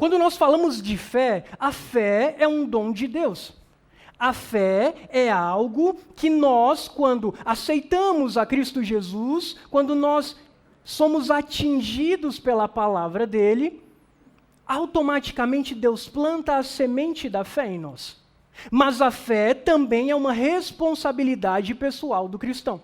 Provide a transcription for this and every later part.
Quando nós falamos de fé, a fé é um dom de Deus. A fé é algo que nós, quando aceitamos a Cristo Jesus, quando nós somos atingidos pela palavra dele, automaticamente Deus planta a semente da fé em nós. Mas a fé também é uma responsabilidade pessoal do cristão.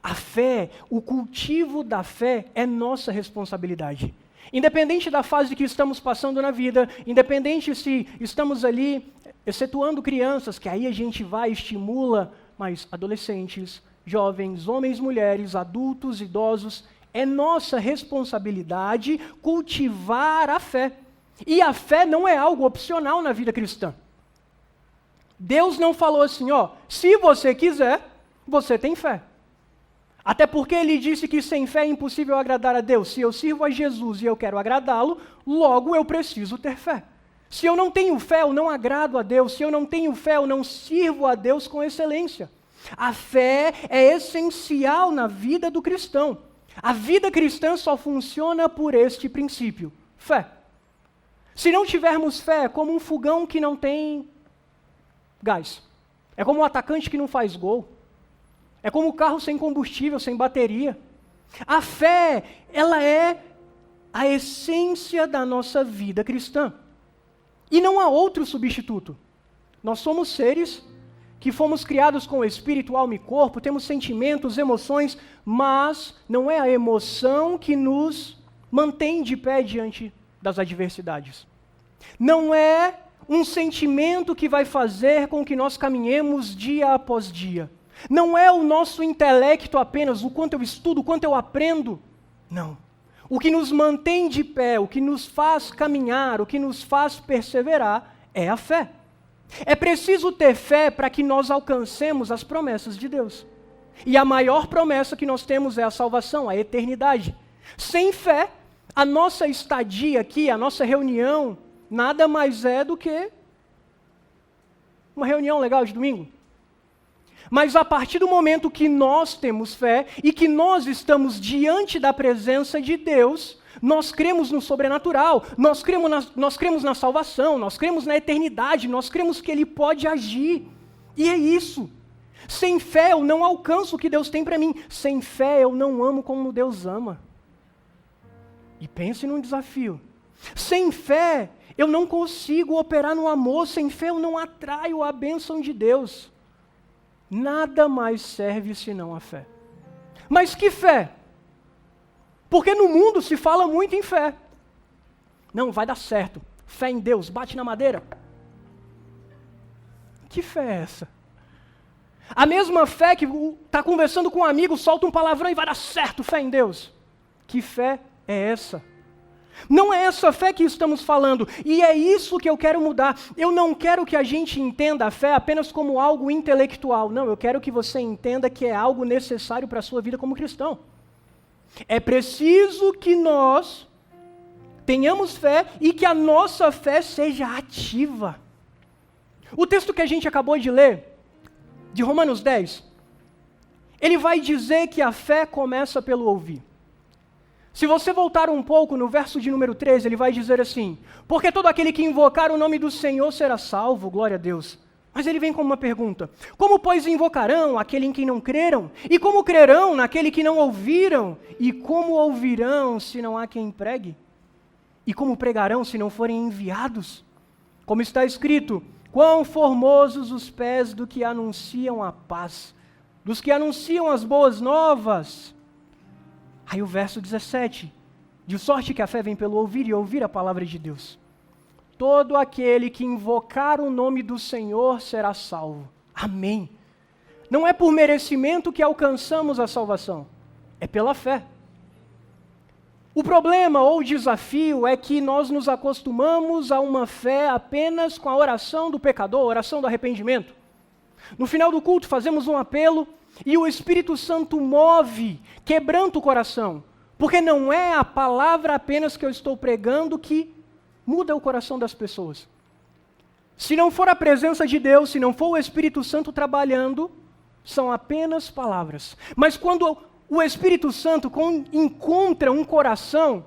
A fé, o cultivo da fé é nossa responsabilidade. Independente da fase que estamos passando na vida, independente se estamos ali, excetuando crianças, que aí a gente vai e estimula, mas adolescentes, jovens, homens, mulheres, adultos, idosos, é nossa responsabilidade cultivar a fé. E a fé não é algo opcional na vida cristã. Deus não falou assim, se você quiser, você tem fé. Até porque ele disse que sem fé é impossível agradar a Deus. Se eu sirvo a Jesus e eu quero agradá-lo, logo eu preciso ter fé. Se eu não tenho fé, eu não agrado a Deus. Se eu não tenho fé, eu não sirvo a Deus com excelência. A fé é essencial na vida do cristão. A vida cristã só funciona por este princípio, fé. Se não tivermos fé, é como um fogão que não tem gás. É como um atacante que não faz gol. É como um carro sem combustível, sem bateria. A fé, ela é a essência da nossa vida cristã. E não há outro substituto. Nós somos seres que fomos criados com espírito, alma e corpo, temos sentimentos, emoções, mas não é a emoção que nos mantém de pé diante das adversidades. Não é um sentimento que vai fazer com que nós caminhemos dia após dia. Não é o nosso intelecto apenas, o quanto eu estudo, o quanto eu aprendo. Não. O que nos mantém de pé, o que nos faz caminhar, o que nos faz perseverar, é a fé. É preciso ter fé para que nós alcancemos as promessas de Deus. E a maior promessa que nós temos é a salvação, a eternidade. Sem fé, a nossa estadia aqui, a nossa reunião, nada mais é do que uma reunião legal de domingo. Mas a partir do momento que nós temos fé e que nós estamos diante da presença de Deus, nós cremos no sobrenatural, nós cremos na salvação, nós cremos na eternidade, nós cremos que Ele pode agir. E é isso. Sem fé eu não alcanço o que Deus tem para mim. Sem fé eu não amo como Deus ama. E pense num desafio. Sem fé eu não consigo operar no amor, sem fé eu não atraio a bênção de Deus. Nada mais serve senão a fé. Mas que fé? Porque no mundo se fala muito em fé. Não, vai dar certo. Fé em Deus, bate na madeira. Que fé é essa? A mesma fé que está conversando com um amigo, solta um palavrão e vai dar certo, fé em Deus. Que fé é essa? Não é essa fé que estamos falando, e é isso que eu quero mudar. Eu não quero que a gente entenda a fé apenas como algo intelectual. Não, eu quero que você entenda que é algo necessário para a sua vida como cristão. É preciso que nós tenhamos fé e que a nossa fé seja ativa. O texto que a gente acabou de ler, de Romanos 10, ele vai dizer que a fé começa pelo ouvir. Se você voltar um pouco no verso de número 13, ele vai dizer assim: porque todo aquele que invocar o nome do Senhor será salvo, glória a Deus. Mas ele vem com uma pergunta: como, pois, invocarão aquele em quem não creram? E como crerão naquele que não ouviram? E como ouvirão se não há quem pregue? E como pregarão se não forem enviados? Como está escrito: quão formosos os pés do que anunciam a paz, dos que anunciam as boas novas. Aí o verso 17, de sorte que a fé vem pelo ouvir e ouvir a palavra de Deus. Todo aquele que invocar o nome do Senhor será salvo. Amém. Não é por merecimento que alcançamos a salvação, é pela fé. O problema ou o desafio é que nós nos acostumamos a uma fé apenas com a oração do pecador, a oração do arrependimento. No final do culto fazemos um apelo e o Espírito Santo move, quebranta o coração, porque não é a palavra apenas que eu estou pregando que muda o coração das pessoas. Se não for a presença de Deus, se não for o Espírito Santo trabalhando, são apenas palavras. Mas quando o Espírito Santo encontra um coração,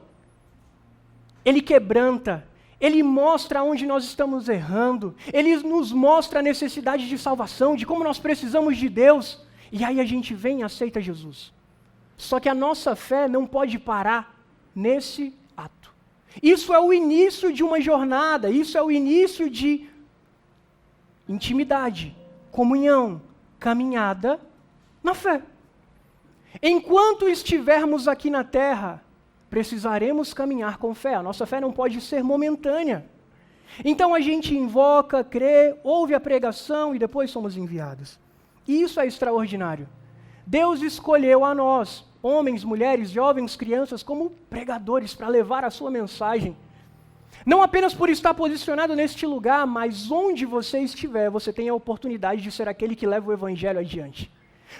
ele quebranta, Ele mostra onde nós estamos errando, ele nos mostra a necessidade de salvação, de como nós precisamos de Deus, e aí a gente vem e aceita Jesus. Só que a nossa fé não pode parar nesse ato. Isso é o início de uma jornada, isso é o início de intimidade, comunhão, caminhada na fé. Enquanto estivermos aqui na terra, precisaremos caminhar com fé. A nossa fé não pode ser momentânea. Então a gente invoca, crê, ouve a pregação e depois somos enviados. E isso é extraordinário. Deus escolheu a nós, homens, mulheres, jovens, crianças, como pregadores para levar a sua mensagem. Não apenas por estar posicionado neste lugar, mas onde você estiver, você tem a oportunidade de ser aquele que leva o evangelho adiante.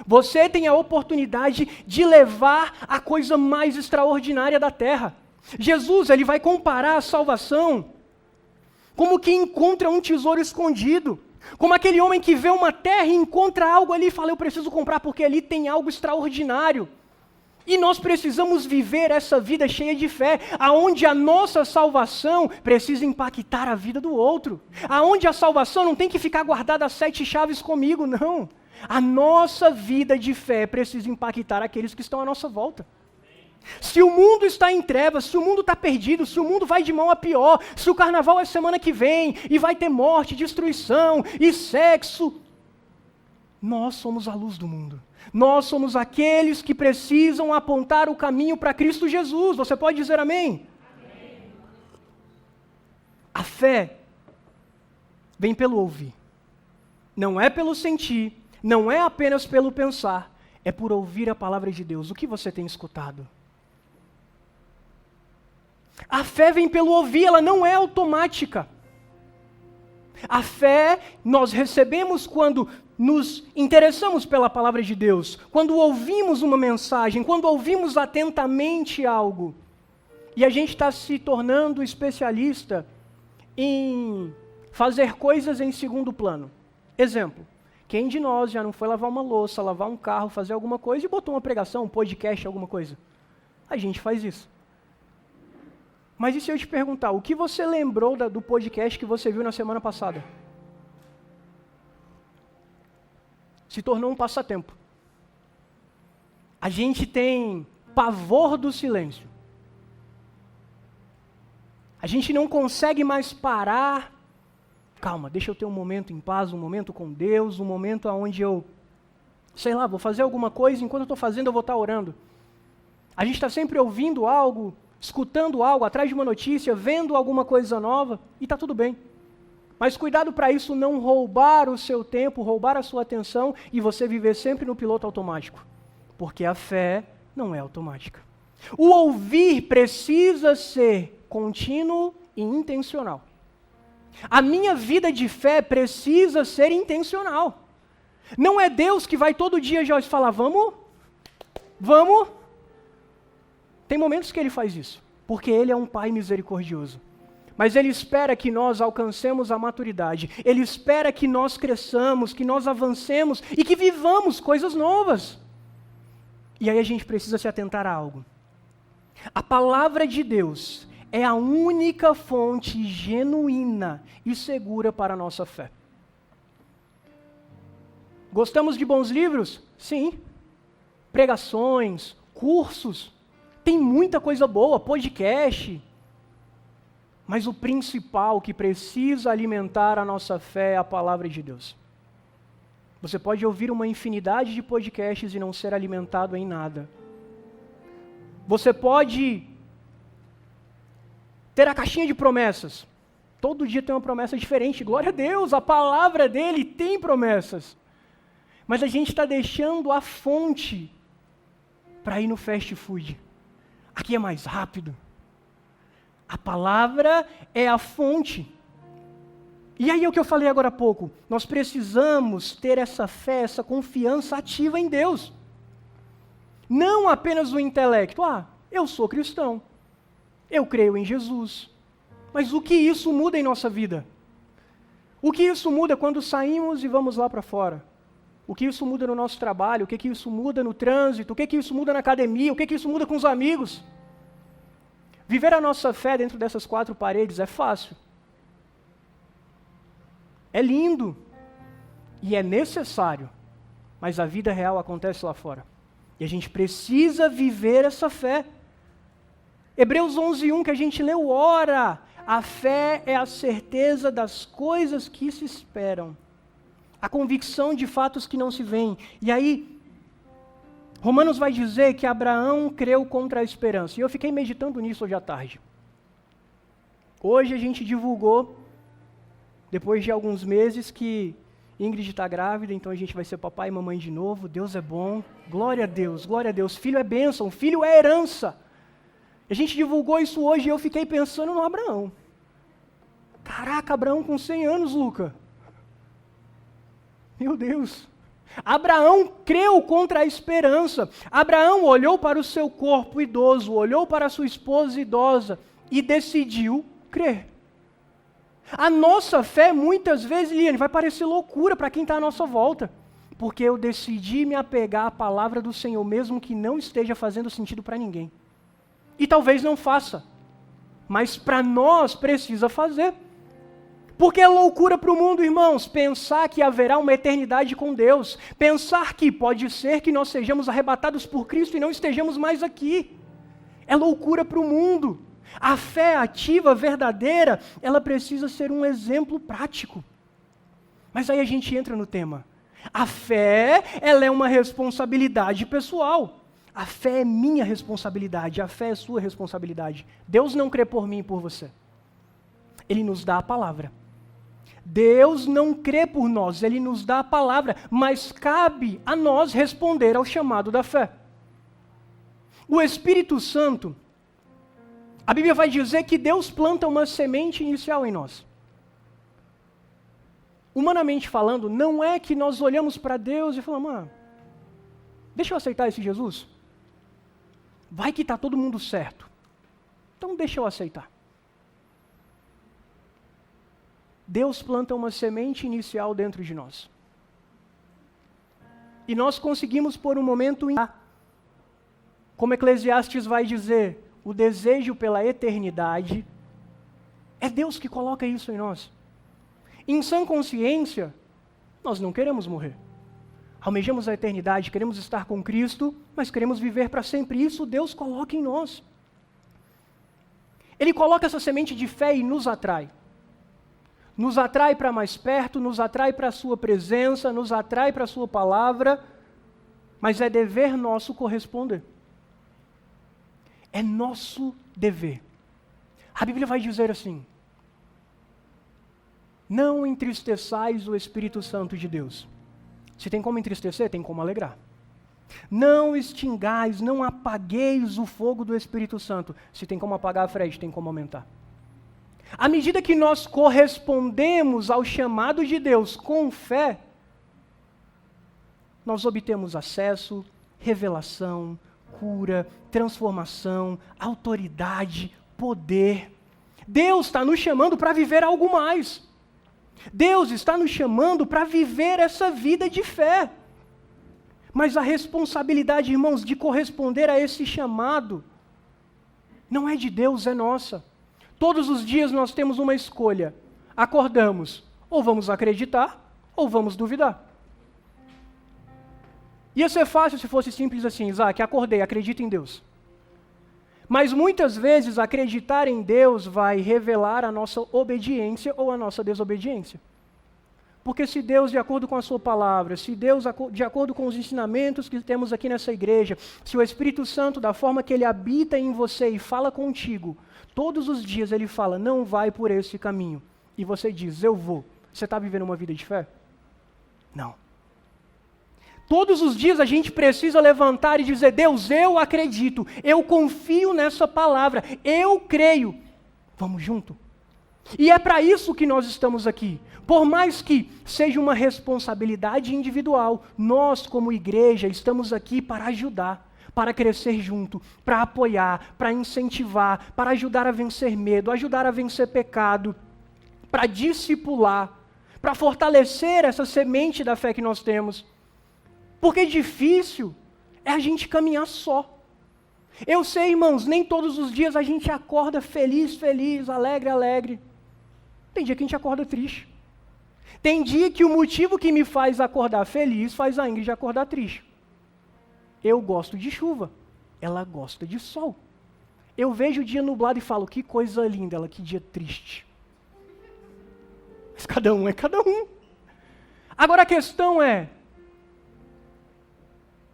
Você tem a oportunidade de levar a coisa mais extraordinária da terra. Jesus, ele vai comparar a salvação como que encontra um tesouro escondido. Como aquele homem que vê uma terra e encontra algo ali e fala, eu preciso comprar porque ali tem algo extraordinário. E nós precisamos viver essa vida cheia de fé, aonde a nossa salvação precisa impactar a vida do outro. Aonde a salvação não tem que ficar guardada às 7 chaves comigo, não. A nossa vida de fé precisa impactar aqueles que estão à nossa volta. Se o mundo está em trevas, se o mundo está perdido, se o mundo vai de mal a pior, se o carnaval é semana que vem e vai ter morte, destruição e sexo, nós somos a luz do mundo. Nós somos aqueles que precisam apontar o caminho para Cristo Jesus. Você pode dizer amém? Amém. A fé vem pelo ouvir. Não é pelo sentir, não é apenas pelo pensar, é por ouvir a palavra de Deus. O que você tem escutado? A fé vem pelo ouvir, ela não é automática. A fé nós recebemos quando nos interessamos pela palavra de Deus, quando ouvimos uma mensagem, quando ouvimos atentamente algo. E a gente está se tornando especialista em fazer coisas em segundo plano. Exemplo, quem de nós já não foi lavar uma louça, lavar um carro, fazer alguma coisa e botou uma pregação, um podcast, alguma coisa? A gente faz isso. Mas e se eu te perguntar, o que você lembrou do podcast que você viu na semana passada? Se tornou um passatempo. A gente tem pavor do silêncio. A gente não consegue mais parar. Calma, deixa eu ter um momento em paz, um momento com Deus, um momento onde eu, vou fazer alguma coisa, enquanto eu estou fazendo eu vou estar orando. A gente está sempre ouvindo algo, escutando algo, atrás de uma notícia, vendo alguma coisa nova, e está tudo bem. Mas cuidado para isso não roubar o seu tempo, roubar a sua atenção, e você viver sempre no piloto automático. Porque a fé não é automática. O ouvir precisa ser contínuo e intencional. A minha vida de fé precisa ser intencional. Não é Deus que vai todo dia já falar, vamos. Tem momentos que Ele faz isso, porque Ele é um Pai misericordioso. Mas Ele espera que nós alcancemos a maturidade. Ele espera que nós cresçamos, que nós avancemos e que vivamos coisas novas. E aí a gente precisa se atentar a algo. A palavra de Deus é a única fonte genuína e segura para a nossa fé. Gostamos de bons livros? Sim. Pregações, cursos, tem muita coisa boa, podcast. Mas o principal que precisa alimentar a nossa fé é a palavra de Deus. Você pode ouvir uma infinidade de podcasts e não ser alimentado em nada. Você pode ter a caixinha de promessas. Todo dia tem uma promessa diferente. Glória a Deus, a palavra dele tem promessas. Mas a gente está deixando a fonte para ir no fast food. Aqui é mais rápido. A palavra é a fonte. E aí é o que eu falei agora há pouco. Nós precisamos ter essa fé, essa confiança ativa em Deus. Não apenas o intelecto. Eu sou cristão. Eu creio em Jesus. Mas o que isso muda em nossa vida? O que isso muda quando saímos e vamos lá para fora? O que isso muda no nosso trabalho? O que isso muda no trânsito? O que isso muda na academia? O que isso muda com os amigos? Viver a nossa fé dentro dessas 4 paredes é fácil. É lindo. E é necessário. Mas a vida real acontece lá fora. E a gente precisa viver essa fé. Hebreus 11:1 que a gente leu, ora, a fé é a certeza das coisas que se esperam. A convicção de fatos que não se veem. E aí, Romanos vai dizer que Abraão creu contra a esperança. E eu fiquei meditando nisso hoje à tarde. Hoje a gente divulgou, depois de alguns meses, que Ingrid está grávida, então a gente vai ser papai e mamãe de novo. Deus é bom. Glória a Deus, glória a Deus. Filho é bênção, filho é herança. A gente divulgou isso hoje e eu fiquei pensando no Abraão. Caraca, Abraão com 100 anos, Luca. Meu Deus. Abraão creu contra a esperança. Abraão olhou para o seu corpo idoso, olhou para a sua esposa idosa e decidiu crer. A nossa fé, muitas vezes, Liane, vai parecer loucura para quem está à nossa volta. Porque eu decidi me apegar à palavra do Senhor, mesmo que não esteja fazendo sentido para ninguém. E talvez não faça. Mas para nós precisa fazer. Porque é loucura para o mundo, irmãos, pensar que haverá uma eternidade com Deus. Pensar que pode ser que nós sejamos arrebatados por Cristo e não estejamos mais aqui. É loucura para o mundo. A fé ativa, verdadeira, ela precisa ser um exemplo prático. Mas aí a gente entra no tema. A fé, ela é uma responsabilidade pessoal. A fé é minha responsabilidade, a fé é sua responsabilidade. Deus não crê por mim e por você. Ele nos dá a palavra. Deus não crê por nós, Ele nos dá a palavra, mas cabe a nós responder ao chamado da fé. O Espírito Santo, a Bíblia vai dizer que Deus planta uma semente inicial em nós. Humanamente falando, não é que nós olhamos para Deus e falamos, deixa eu aceitar esse Jesus? Vai que está todo mundo certo. Então deixa eu aceitar. Deus planta uma semente inicial dentro de nós. E nós conseguimos por um momento, como Eclesiastes vai dizer, o desejo pela eternidade, é Deus que coloca isso em nós. Em sã consciência, nós não queremos morrer. Almejamos a eternidade, queremos estar com Cristo, mas queremos viver para sempre. Isso Deus coloca em nós. Ele coloca essa semente de fé e nos atrai. Nos atrai para mais perto, nos atrai para a sua presença, nos atrai para a sua palavra, mas é dever nosso corresponder. É nosso dever. A Bíblia vai dizer assim, não entristeçais o Espírito Santo de Deus. Se tem como entristecer, tem como alegrar. Não extingais, não apagueis o fogo do Espírito Santo. Se tem como apagar a frente, tem como aumentar. À medida que nós correspondemos ao chamado de Deus com fé, nós obtemos acesso, revelação, cura, transformação, autoridade, poder. Deus está nos chamando para viver algo mais. Deus está nos chamando para viver essa vida de fé. Mas a responsabilidade, irmãos, de corresponder a esse chamado, não é de Deus, é nossa. Todos os dias nós temos uma escolha. Acordamos, ou vamos acreditar, ou vamos duvidar. Ia ser fácil se fosse simples assim, Isaac, acordei, acredito em Deus. Mas muitas vezes acreditar em Deus vai revelar a nossa obediência ou a nossa desobediência. Porque se Deus, de acordo com a sua palavra, se Deus, de acordo com os ensinamentos que temos aqui nessa igreja, se o Espírito Santo, da forma que Ele habita em você e fala contigo, todos os dias Ele fala, não vai por esse caminho. E você diz, eu vou. Você está vivendo uma vida de fé? Não. Todos os dias a gente precisa levantar e dizer, Deus, eu acredito, eu confio nessa palavra, eu creio. Vamos junto? E é para isso que nós estamos aqui. Por mais que seja uma responsabilidade individual, nós como igreja estamos aqui para ajudar, para crescer junto, para apoiar, para incentivar, para ajudar a vencer medo, ajudar a vencer pecado, para discipular, para fortalecer essa semente da fé que nós temos. Porque difícil é a gente caminhar só. Eu sei, irmãos, nem todos os dias a gente acorda feliz, feliz, alegre, alegre. Tem dia que a gente acorda triste. Tem dia que o motivo que me faz acordar feliz faz a Ingrid acordar triste. Eu gosto de chuva, ela gosta de sol. Eu vejo o dia nublado e falo, que coisa linda, ela, que dia triste. Mas cada um é cada um. Agora a questão é,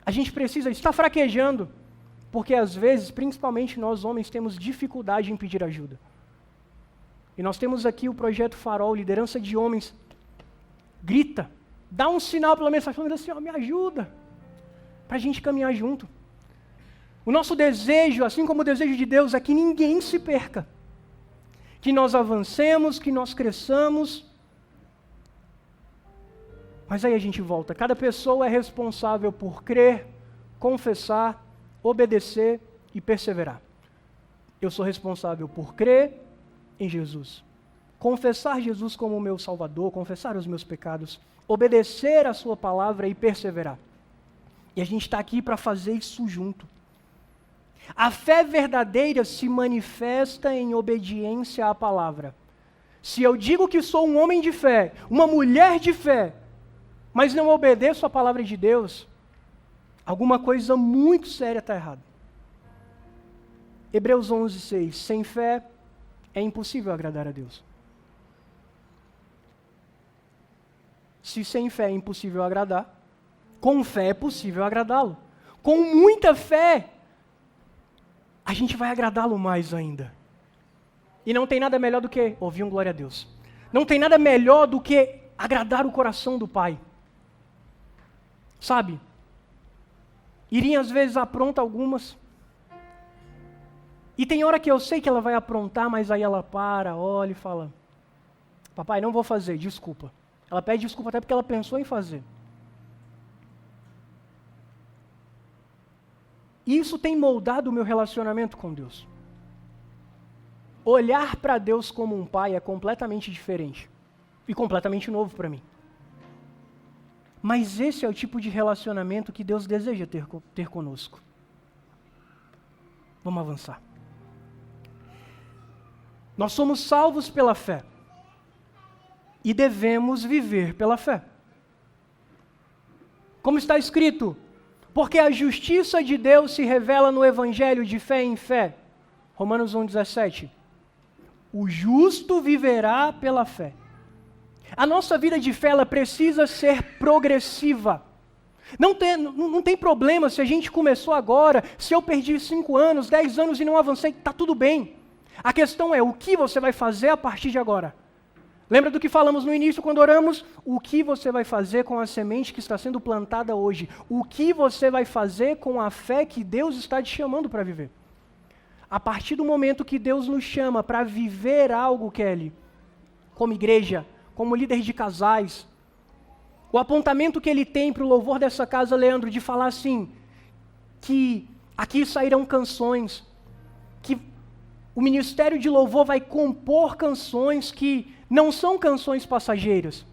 a gente precisa estar fraquejando, porque às vezes, principalmente nós homens, temos dificuldade em pedir ajuda. E nós temos aqui o Projeto Farol, liderança de homens, grita, dá um sinal pela mensagem, falando assim, me ajuda, para a gente caminhar junto. O nosso desejo, assim como o desejo de Deus, é que ninguém se perca, que nós avancemos, que nós cresçamos. Mas aí a gente volta, cada pessoa é responsável por crer, confessar, obedecer e perseverar. Eu sou responsável por crer em Jesus, confessar Jesus como o meu Salvador, confessar os meus pecados, obedecer a sua palavra e perseverar. E a gente está aqui para fazer isso junto. A fé verdadeira se manifesta em obediência à palavra. Se eu digo que sou um homem de fé, uma mulher de fé, mas não obedeço à palavra de Deus, alguma coisa muito séria está errada. Hebreus 11:6, sem fé é impossível agradar a Deus. Se sem fé é impossível agradar, com fé é possível agradá-lo. Com muita fé, a gente vai agradá-lo mais ainda. E não tem nada melhor do que ouvir um glória a Deus. Não tem nada melhor do que agradar o coração do Pai. Sabe? Irinha às vezes apronta algumas. E tem hora que eu sei que ela vai aprontar, mas aí ela para, olha e fala, papai, não vou fazer, desculpa. Ela pede desculpa até porque ela pensou em fazer. Isso tem moldado o meu relacionamento com Deus. Olhar para Deus como um pai é completamente diferente. E completamente novo para mim. Mas esse é o tipo de relacionamento que Deus deseja ter conosco. Vamos avançar. Nós somos salvos pela fé. E devemos viver pela fé. Como está escrito, porque a justiça de Deus se revela no evangelho de fé em fé. Romanos 1,17. O justo viverá pela fé. A nossa vida de fé, ela precisa ser progressiva. Não tem problema se a gente começou agora, se eu perdi 5 anos, 10 anos e não avancei, está tudo bem. A questão é o que você vai fazer a partir de agora. Lembra do que falamos no início quando oramos? O que você vai fazer com a semente que está sendo plantada hoje? O que você vai fazer com a fé que Deus está te chamando para viver? A partir do momento que Deus nos chama para viver algo, Kelly, como igreja, como líder de casais, o apontamento que ele tem para o louvor dessa casa, Leandro, de falar assim, que aqui sairão canções, que o ministério de louvor vai compor canções que não são canções passageiras.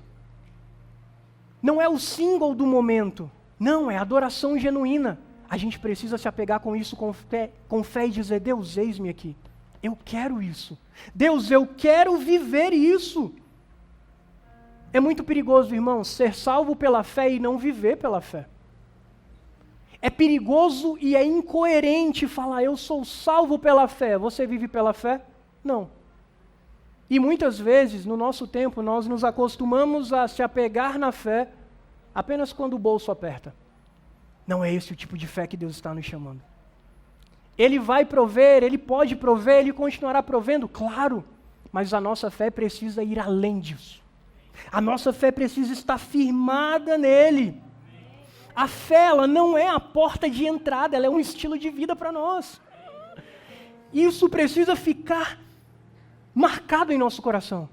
Não é o single do momento. Não, é adoração genuína. A gente precisa se apegar com isso com fé e dizer, Deus, eis-me aqui. Eu quero isso. Deus, eu quero viver isso. É muito perigoso, irmão, ser salvo pela fé e não viver pela fé. É perigoso e é incoerente falar, eu sou salvo pela fé. Você vive pela fé? Não. E muitas vezes, no nosso tempo, nós nos acostumamos a se apegar na fé apenas quando o bolso aperta. Não é esse o tipo de fé que Deus está nos chamando. Ele vai prover, Ele pode prover, Ele continuará provendo, claro, mas a nossa fé precisa ir além disso. A nossa fé precisa estar firmada nele. A fé, ela não é a porta de entrada, ela é um estilo de vida para nós. Isso precisa ficar marcado em nosso coração.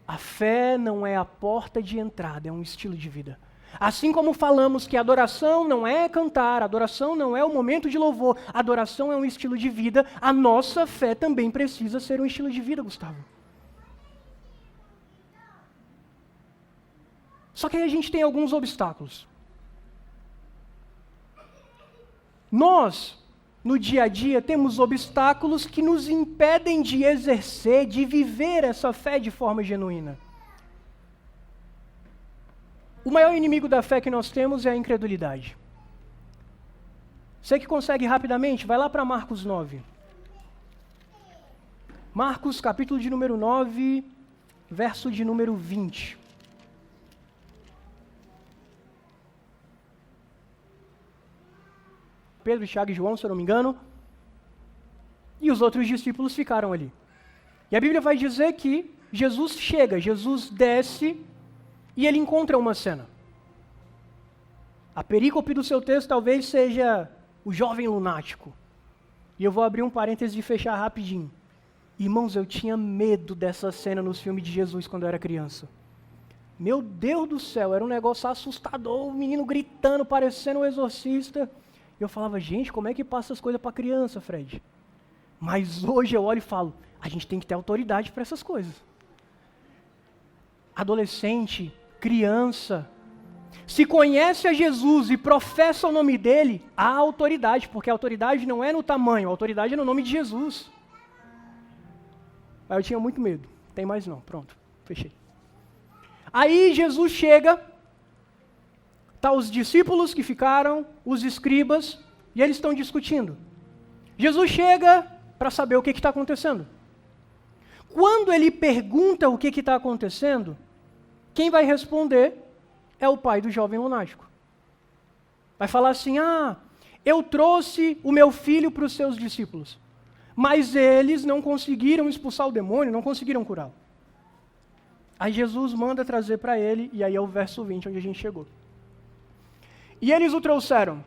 A fé não é a porta de entrada, é um estilo de vida. Assim como falamos que adoração não é cantar, adoração não é o momento de louvor, adoração é um estilo de vida, a nossa fé também precisa ser um estilo de vida, Gustavo. Só que aí a gente tem alguns obstáculos. Nós no dia a dia, temos obstáculos que nos impedem de exercer, de viver essa fé de forma genuína. O maior inimigo da fé que nós temos é a incredulidade. Você que consegue rapidamente, vai lá para Marcos 9. Marcos, capítulo de número 9, verso de número 20. Pedro, Tiago e João, se eu não me engano, e os outros discípulos ficaram ali. E a Bíblia vai dizer que Jesus chega, Jesus desce e ele encontra uma cena. A perícope do seu texto talvez seja o jovem lunático. E eu vou abrir um parêntese e fechar rapidinho. Irmãos, eu tinha medo dessa cena nos filmes de Jesus quando eu era criança. Meu Deus do céu, era um negócio assustador, o menino gritando, parecendo um exorcista. E eu falava, gente, como é que passa as coisas para criança, Fred? Mas hoje eu olho e falo, a gente tem que ter autoridade para essas coisas. Adolescente, criança, se conhece a Jesus e professa o nome dele, há autoridade, porque a autoridade não é no tamanho, a autoridade é no nome de Jesus. Aí eu tinha muito medo, tem mais não, pronto, fechei. Aí Jesus chega, tá os discípulos que ficaram, os escribas, e eles estão discutindo. Jesus chega para saber o que está acontecendo. Quando ele pergunta o que está acontecendo, quem vai responder é o pai do jovem lunático. Vai falar assim, eu trouxe o meu filho para os seus discípulos, mas eles não conseguiram expulsar o demônio, não conseguiram curá-lo. Aí Jesus manda trazer para ele, e aí é o verso 20, onde a gente chegou. E eles o trouxeram.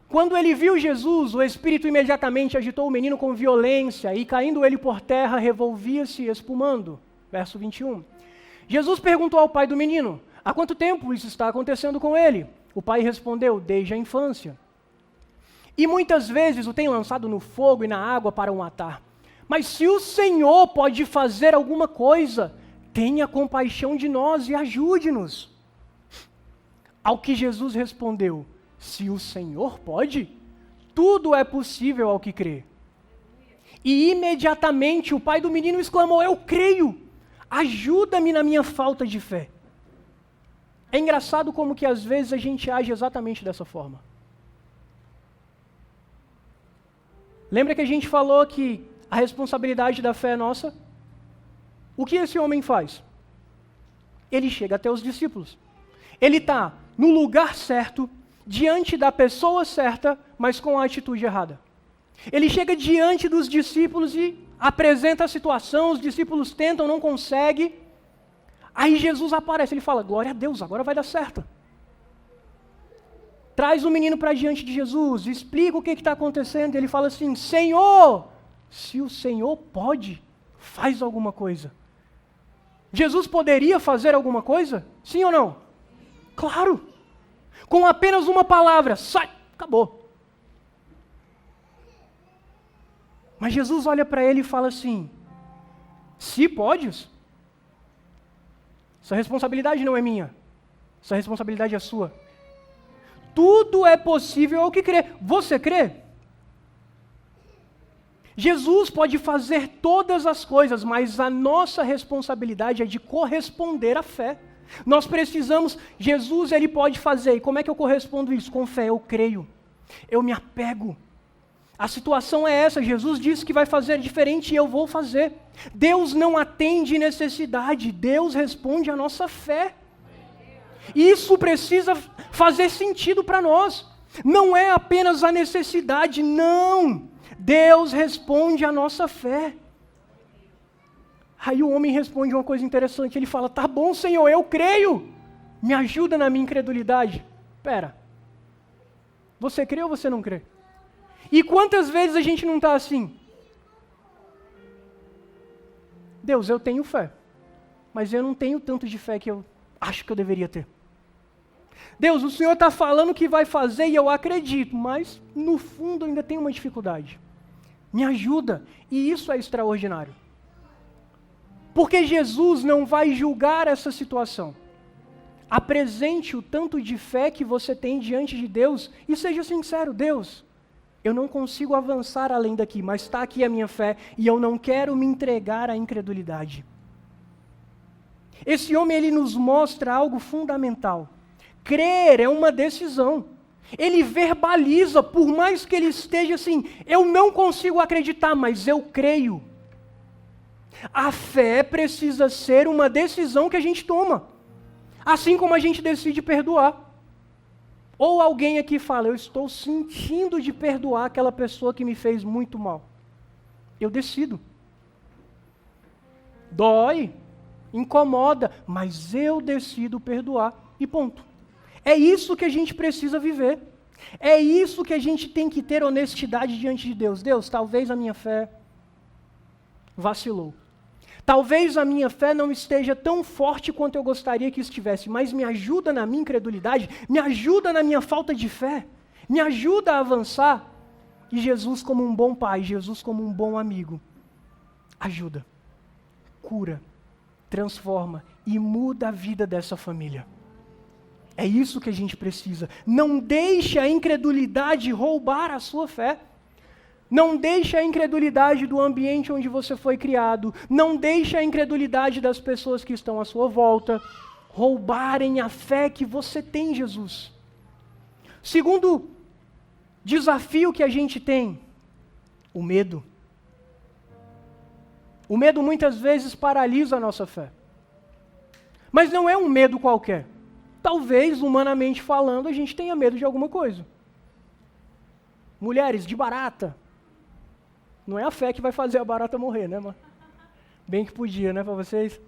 Quando ele viu Jesus, o espírito imediatamente agitou o menino com violência, e caindo ele por terra, revolvia-se espumando. Verso 21. Jesus perguntou ao pai do menino, há quanto tempo isso está acontecendo com ele? O pai respondeu, desde a infância. E muitas vezes o tem lançado no fogo e na água para o matar. Mas se o Senhor pode fazer alguma coisa, tenha compaixão de nós e ajude-nos. Ao que Jesus respondeu, se o Senhor pode, tudo é possível ao que crê. E imediatamente o pai do menino exclamou, eu creio, ajuda-me na minha falta de fé. É engraçado como que às vezes a gente age exatamente dessa forma. Lembra que a gente falou que a responsabilidade da fé é nossa? O que esse homem faz? Ele chega até os discípulos. Ele está no lugar certo, diante da pessoa certa, mas com a atitude errada. Ele chega diante dos discípulos e apresenta a situação, os discípulos tentam, não conseguem. Aí Jesus aparece, ele fala, glória a Deus, agora vai dar certo. Traz o menino para diante de Jesus, explica o que está acontecendo, e ele fala assim, Senhor, se o Senhor pode, faz alguma coisa. Jesus poderia fazer alguma coisa? Sim ou não? Claro! Com apenas uma palavra, sai, acabou. Mas Jesus olha para ele e fala assim, se podes, essa responsabilidade não é minha, essa responsabilidade é sua. Tudo é possível ao que crê. Você crê? Jesus pode fazer todas as coisas, mas a nossa responsabilidade é de corresponder à fé. Nós precisamos, Jesus ele pode fazer, e como é que eu correspondo isso? Com fé, eu creio, eu me apego. A situação é essa, Jesus disse que vai fazer diferente e eu vou fazer. Deus não atende necessidade, Deus responde à nossa fé. Isso precisa fazer sentido para nós. Não é apenas a necessidade, não. Deus responde à nossa fé. Aí o homem responde uma coisa interessante, ele fala, tá bom, Senhor, eu creio, me ajuda na minha incredulidade. Pera, você crê ou você não crê? E quantas vezes a gente não está assim? Deus, eu tenho fé, mas eu não tenho tanto de fé que eu acho que eu deveria ter. Deus, o Senhor está falando que vai fazer e eu acredito, mas no fundo eu ainda tenho uma dificuldade. Me ajuda, e isso é extraordinário. Porque Jesus não vai julgar essa situação. Apresente o tanto de fé que você tem diante de Deus e seja sincero, Deus, Eu não consigo avançar além daqui, mas está aqui a minha fé e eu não quero me entregar à incredulidade. Esse homem, ele nos mostra algo fundamental. Crer é uma decisão. Ele verbaliza, por mais que ele esteja assim, eu não consigo acreditar, mas eu creio. A fé precisa ser uma decisão que a gente toma. Assim como a gente decide perdoar. Ou alguém aqui fala, eu estou sentindo de perdoar aquela pessoa que me fez muito mal. Eu decido. Dói, incomoda, mas eu decido perdoar e ponto. É isso que a gente precisa viver. É isso que a gente tem que ter honestidade diante de Deus. Deus, talvez a minha fé vacilou. Talvez a minha fé não esteja tão forte quanto eu gostaria que estivesse, mas me ajuda na minha incredulidade, me ajuda na minha falta de fé, me ajuda a avançar. E Jesus como um bom pai, Jesus como um bom amigo, ajuda, cura, transforma e muda a vida dessa família. É isso que a gente precisa. Não deixe a incredulidade roubar a sua fé. Não deixe a incredulidade do ambiente onde você foi criado, não deixe a incredulidade das pessoas que estão à sua volta roubarem a fé que você tem em Jesus. Segundo desafio que a gente tem, o medo. O medo muitas vezes paralisa a nossa fé. Mas não é um medo qualquer. Talvez, humanamente falando, a gente tenha medo de alguma coisa. Mulheres, de barata. Não é a fé que vai fazer a barata morrer, né, mano? Bem que podia, né, para vocês?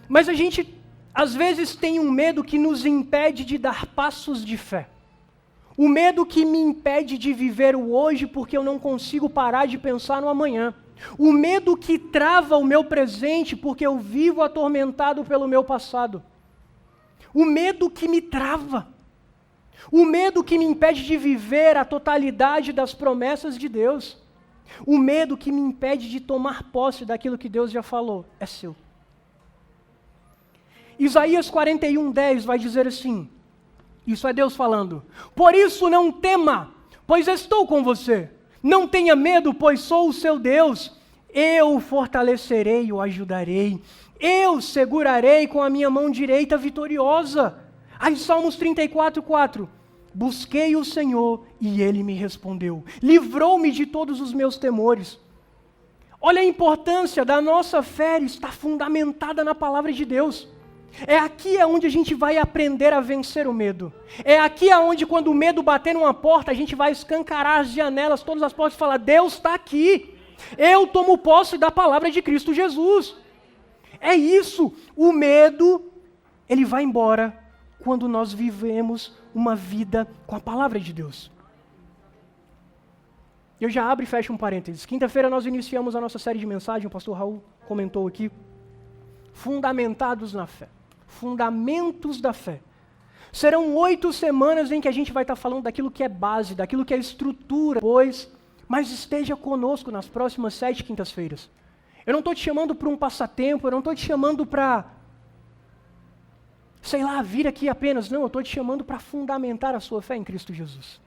Mas a gente, às vezes, tem um medo que nos impede de dar passos de fé. O medo que me impede de viver o hoje porque eu não consigo parar de pensar no amanhã. O medo que trava o meu presente porque eu vivo atormentado pelo meu passado. O medo que me trava. O medo que me impede de viver a totalidade das promessas de Deus. O medo que me impede de tomar posse daquilo que Deus já falou, é seu. Isaías 41:10 vai dizer assim, isso é Deus falando, por isso não tema, pois estou com você. Não tenha medo, pois sou o seu Deus. Eu o fortalecerei e o ajudarei. Eu segurarei com a minha mão direita vitoriosa. Aí Salmos 34:4. Busquei o Senhor e Ele me respondeu. Livrou-me de todos os meus temores. Olha a importância da nossa fé estar fundamentada na palavra de Deus. É aqui onde a gente vai aprender a vencer o medo. É aqui onde, quando o medo bater numa porta, a gente vai escancarar as janelas, todas as portas e falar, Deus está aqui. Eu tomo posse da palavra de Cristo Jesus. É isso. O medo, ele vai embora quando nós vivemos uma vida com a palavra de Deus. Eu já abro e fecho um parênteses. Quinta-feira nós iniciamos a nossa série de mensagens, o pastor Raul comentou aqui, fundamentados na fé. Fundamentos da fé. Serão 8 semanas em que a gente vai estar falando daquilo que é base, daquilo que é estrutura, mas esteja conosco nas próximas 7 quintas-feiras. Eu não estou te chamando para um passatempo, eu não estou te chamando para, sei lá, vir aqui apenas. Não, eu estou te chamando para fundamentar a sua fé em Cristo Jesus.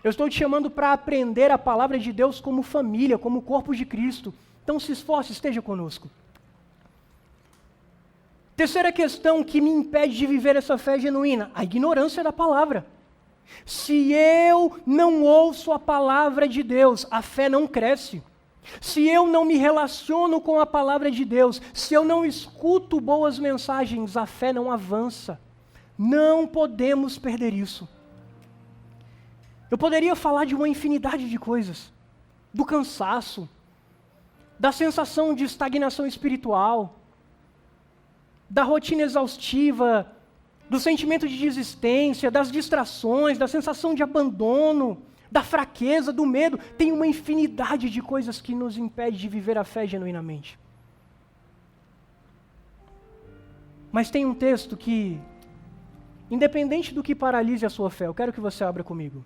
Eu estou te chamando para aprender a palavra de Deus como família, como corpo de Cristo. Então se esforce, esteja conosco. Terceira questão que me impede de viver essa fé genuína, a ignorância da palavra. Se eu não ouço a palavra de Deus, a fé não cresce. Se eu não me relaciono com a palavra de Deus, se eu não escuto boas mensagens, a fé não avança. Não podemos perder isso. Eu poderia falar de uma infinidade de coisas, do cansaço, da sensação de estagnação espiritual, da rotina exaustiva, do sentimento de desistência, das distrações, da sensação de abandono, da fraqueza, do medo. Tem uma infinidade de coisas que nos impede de viver a fé genuinamente. Mas tem um texto que, independente do que paralise a sua fé, eu quero que você abra comigo.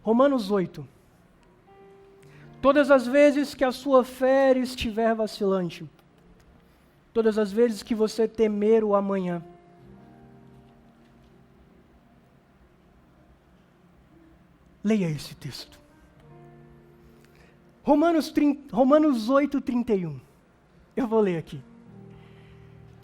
Romanos 8. Todas as vezes que a sua fé estiver vacilante, todas as vezes que você temer o amanhã, Leia esse texto. Romanos 8:31. Eu vou ler aqui.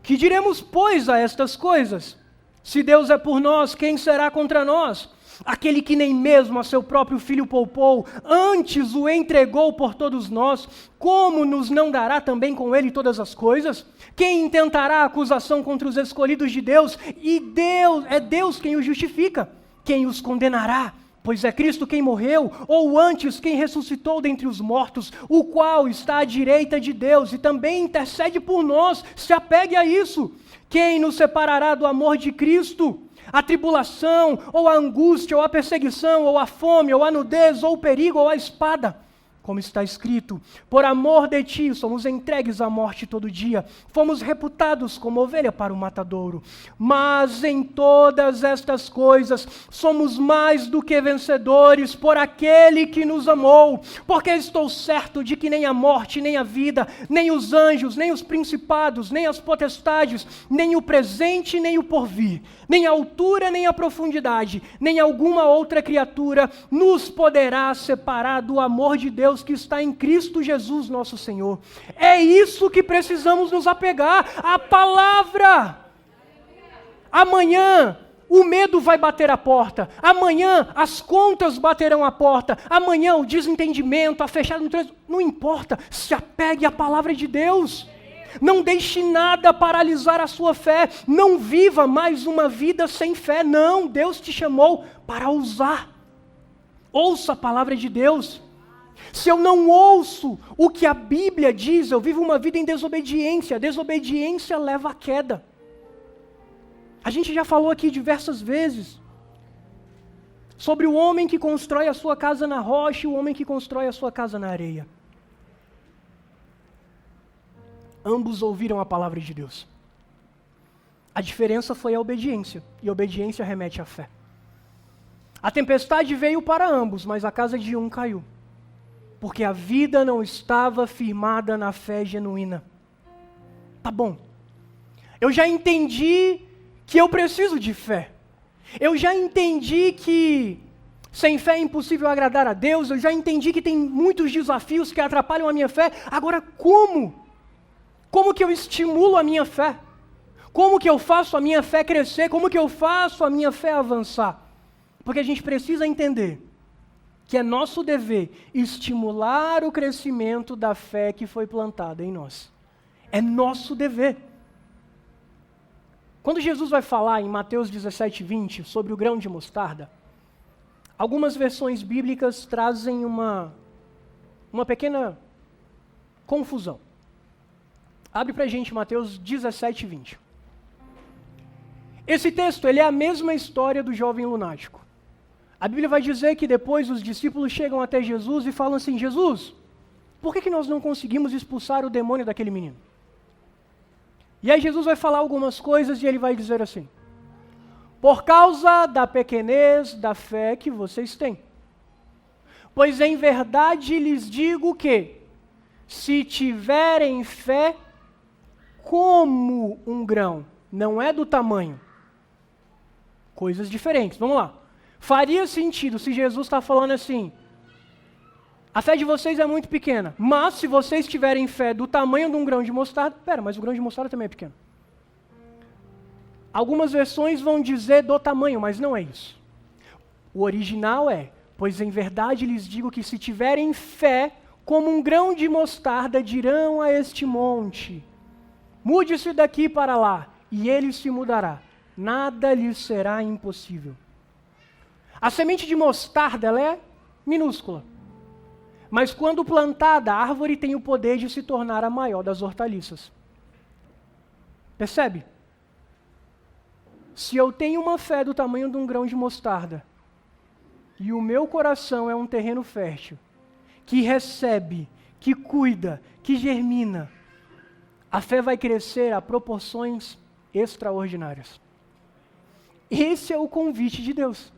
Que diremos, pois, a estas coisas? Se Deus é por nós, quem será contra nós? Aquele que nem mesmo a seu próprio Filho poupou, antes o entregou por todos nós, como nos não dará também com ele todas as coisas? Quem intentará acusação contra os escolhidos de Deus? E Deus quem os justifica. Quem os condenará? Pois é Cristo quem morreu, ou antes quem ressuscitou dentre os mortos, o qual está à direita de Deus e também intercede por nós. Se apegue a isso. Quem nos separará do amor de Cristo? A tribulação, ou a angústia, ou a perseguição, ou a fome, ou a nudez, ou o perigo, ou a espada. Como está escrito, por amor de ti somos entregues à morte todo dia, fomos reputados como ovelha para o matadouro. Mas em todas estas coisas somos mais do que vencedores por aquele que nos amou, porque estou certo de que nem a morte, nem a vida, nem os anjos, nem os principados, nem as potestades, nem o presente, nem o porvir, nem a altura, nem a profundidade, nem alguma outra criatura nos poderá separar do amor de Deus que está em Cristo Jesus nosso Senhor. É isso que precisamos nos apegar, a palavra. Amanhã o medo vai bater a porta, amanhã as contas baterão a porta, amanhã o desentendimento, a fechada no trânsito, não importa, se apegue à palavra de Deus. Não deixe nada paralisar a sua fé, não viva mais uma vida sem fé, não, Deus te chamou para ousar. Ouça a palavra de Deus. Se eu não ouço o que a Bíblia diz, eu vivo uma vida em desobediência. A desobediência leva à queda. A gente já falou aqui diversas vezes sobre o homem que constrói a sua casa na rocha e o homem que constrói a sua casa na areia. Ambos ouviram a palavra de Deus. A diferença foi a obediência, e a obediência remete à fé. A tempestade veio para ambos, mas a casa de um caiu, porque a vida não estava firmada na fé genuína. Tá bom, eu já entendi que eu preciso de fé. Eu já entendi que sem fé é impossível agradar a Deus. Eu já entendi que tem muitos desafios que atrapalham a minha fé. Agora, como? Como que eu estimulo a minha fé? Como que eu faço a minha fé crescer? Como que eu faço a minha fé avançar? Porque a gente precisa entender que é nosso dever estimular o crescimento da fé que foi plantada em nós. É nosso dever. Quando Jesus vai falar em Mateus 17:20 sobre o grão de mostarda, algumas versões bíblicas trazem uma pequena confusão. Abre pra gente Mateus 17:20. Esse texto ele é a mesma história do jovem lunático. A Bíblia vai dizer que depois os discípulos chegam até Jesus e falam assim: Jesus, por que nós não conseguimos expulsar o demônio daquele menino? E aí Jesus vai falar algumas coisas e ele vai dizer assim: por causa da pequenez da fé que vocês têm. Pois em verdade lhes digo que, se tiverem fé como um grão, não é do tamanho, coisas diferentes, vamos lá. Faria sentido se Jesus está falando assim: a fé de vocês é muito pequena, mas se vocês tiverem fé do tamanho de um grão de mostarda, mas o grão de mostarda também é pequeno. Algumas versões vão dizer do tamanho, mas não é isso. O original é: pois em verdade lhes digo que se tiverem fé como um grão de mostarda, dirão a este monte: mude-se daqui para lá, e ele se mudará. Nada lhes será impossível. A semente de mostarda, ela é minúscula. Mas quando plantada, a árvore tem o poder de se tornar a maior das hortaliças. Percebe? Se eu tenho uma fé do tamanho de um grão de mostarda, e o meu coração é um terreno fértil, que recebe, que cuida, que germina, a fé vai crescer a proporções extraordinárias. Esse é o convite de Deus,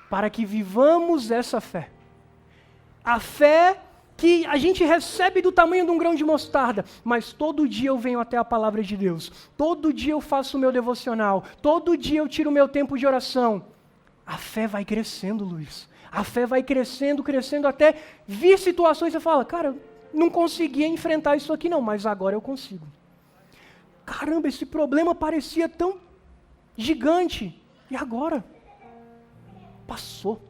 para que vivamos essa fé. A fé que a gente recebe do tamanho de um grão de mostarda, mas todo dia eu venho até a palavra de Deus, todo dia eu faço o meu devocional, todo dia eu tiro o meu tempo de oração. A fé vai crescendo, Luiz. A fé vai crescendo, crescendo, até vir situações e você fala, cara, não conseguia enfrentar isso aqui não, mas agora eu consigo. Caramba, esse problema parecia tão gigante, e agora? Passou.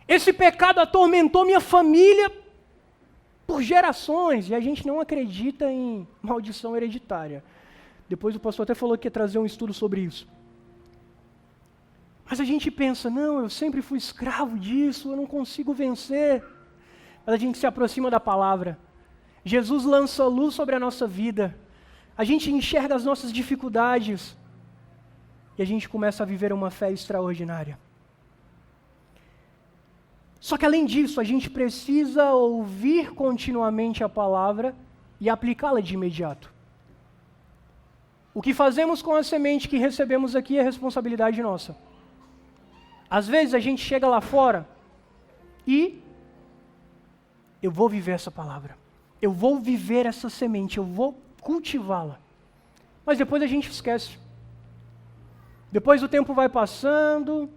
Esse pecado atormentou minha família por gerações, e a gente não acredita em maldição hereditária. Depois o pastor até falou que ia trazer um estudo sobre isso. Mas a gente pensa, não, eu sempre fui escravo disso, eu não consigo vencer. Mas a gente se aproxima da palavra. Jesus lança luz sobre a nossa vida. A gente enxerga as nossas dificuldades. E a gente começa a viver uma fé extraordinária. Só que além disso, a gente precisa ouvir continuamente a palavra e aplicá-la de imediato. O que fazemos com a semente que recebemos aqui é responsabilidade nossa. Às vezes a gente chega lá fora e eu vou viver essa palavra. Eu vou viver essa semente, eu vou cultivá-la. Mas depois a gente esquece. Depois o tempo vai passando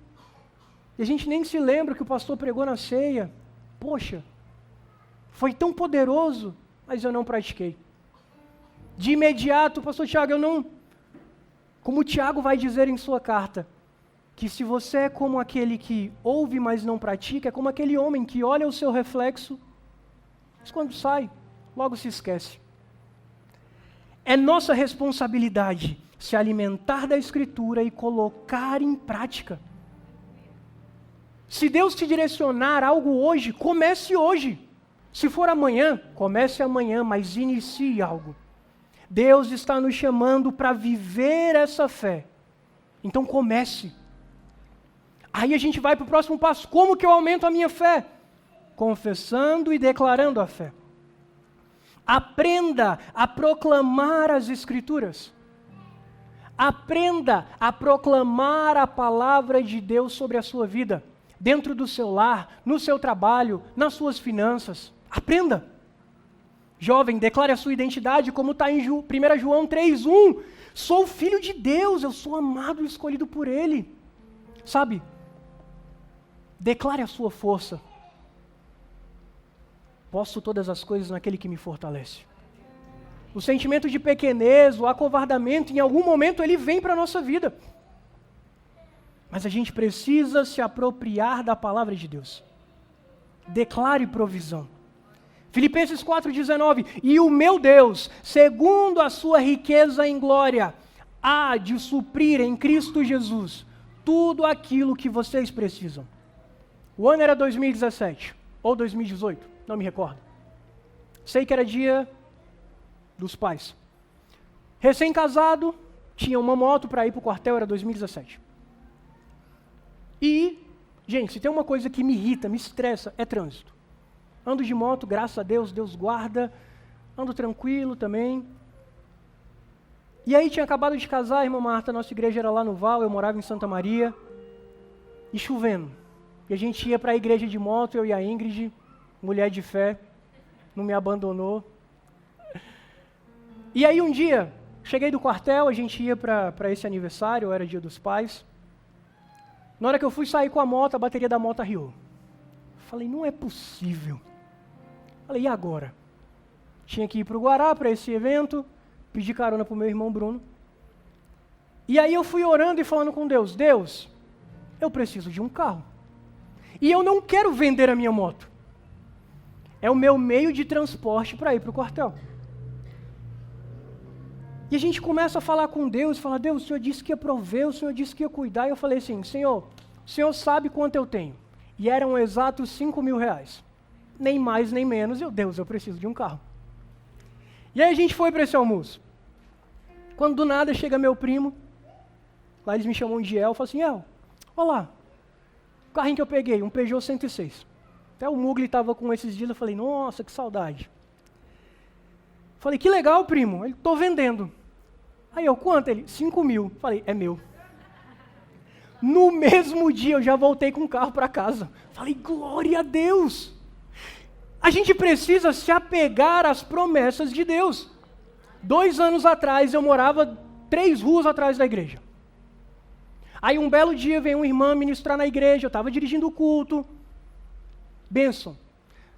e a gente nem se lembra que o pastor pregou na ceia. Poxa, foi tão poderoso, mas eu não pratiquei. De imediato, pastor Tiago, eu não... Como o Tiago vai dizer em sua carta, que se você é como aquele que ouve, mas não pratica, é como aquele homem que olha o seu reflexo, mas quando sai, logo se esquece. É nossa responsabilidade se alimentar da Escritura e colocar em prática. Se Deus te direcionar algo hoje, comece hoje. Se for amanhã, comece amanhã, mas inicie algo. Deus está nos chamando para viver essa fé. Então comece. Aí a gente vai para o próximo passo. Como que eu aumento a minha fé? Confessando e declarando a fé. Aprenda a proclamar as Escrituras. Aprenda a proclamar a palavra de Deus sobre a sua vida. Dentro do seu lar, no seu trabalho, nas suas finanças. Aprenda. Jovem, declare a sua identidade como está em 1 João 3:1. Sou filho de Deus, eu sou amado e escolhido por Ele. Sabe? Declare a sua força. Posso todas as coisas naquele que me fortalece. O sentimento de pequenez, o acovardamento, em algum momento ele vem para a nossa vida. Mas a gente precisa se apropriar da palavra de Deus. Declare provisão. Filipenses 4:19, e o meu Deus, segundo a sua riqueza em glória, há de suprir em Cristo Jesus tudo aquilo que vocês precisam. O ano era 2017, ou 2018, não me recordo. Sei que era dia dos pais. Recém-casado, tinha uma moto para ir para o quartel, era 2017. E, gente, se tem uma coisa que me irrita, me estressa, é trânsito. Ando de moto, graças a Deus, Deus guarda. Ando tranquilo também. E aí tinha acabado de casar, irmã Marta, nossa igreja era lá no Val, eu morava em Santa Maria. E chovendo. E a gente ia para a igreja de moto, eu e a Ingrid, mulher de fé, não me abandonou. E aí um dia, cheguei do quartel, a gente ia para esse aniversário, era dia dos pais. Na hora que eu fui sair com a moto, a bateria da moto arriou. Falei, não é possível. Falei, e agora? Tinha que ir para o Guará, para esse evento, pedi carona para o meu irmão Bruno. E aí eu fui orando e falando com Deus, Deus, eu preciso de um carro. E eu não quero vender a minha moto. É o meu meio de transporte para ir para o quartel. E a gente começa a falar com Deus, fala, Deus, o Senhor disse que ia prover, o Senhor disse que ia cuidar. E eu falei assim, Senhor, o Senhor sabe quanto eu tenho. E eram exatos 5.000 reais. Nem mais, nem menos. Deus, eu preciso de um carro. E aí a gente foi para esse almoço. Quando do nada chega meu primo, lá eles me chamam de El, fala assim, El, olha lá, o carrinho que eu peguei, um Peugeot 106. Até o Mugli estava com esses dias, eu falei, nossa, que saudade. Falei, que legal, primo. Ele, tô vendendo. Aí eu, quanto? Ele, 5.000. Falei, é meu. No mesmo dia eu já voltei com o carro para casa. Falei, glória a Deus. A gente precisa se apegar às promessas de Deus. 2 anos atrás eu morava 3 ruas atrás da igreja. Aí um belo dia vem uma irmã ministrar na igreja, eu estava dirigindo o culto. Bênção.